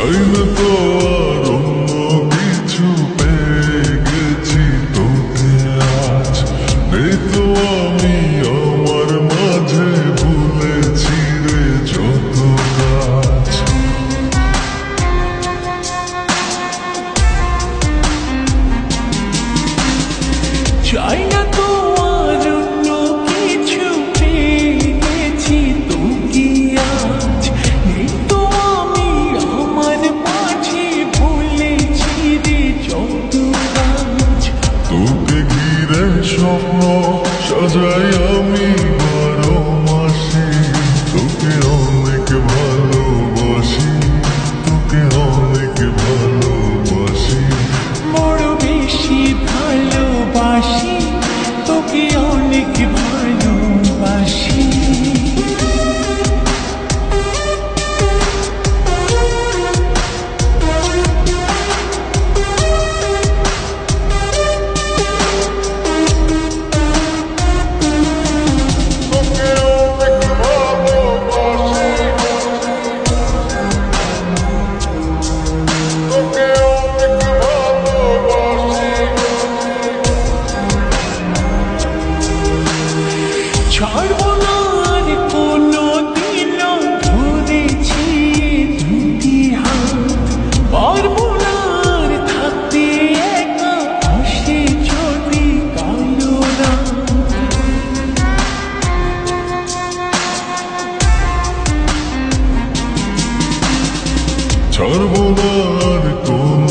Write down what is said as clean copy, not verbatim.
চাই না তো আর অন্য কিছু, পেয়ে গেছি তোকে আজ। নেই তো আমি আমার মাঝে, ভুলেছি রে যত কাজ। চাই না তো আর অন্য কিছু, পেয়ে গেছি তোকে আজ। নেই তো আমি আমার মাঝে, ভুলেছি রে যত কাজ। তোকে ঘিরে স্বপ্ন সাজাই আমি 12 মাসে, তোকে অনেক ভালোবাসি, তোকে অনেক ভালোবাসি। বড় বেশি ভালোবাসি, তোকে অনেক ভালোবাসি। ছাড়বো না আর কোনো দিনও, ধরেছি দুটি হাত। পারবো না আর থাকতে একা, আসে যদি কালো রাত। ছাড়বো না আর কোন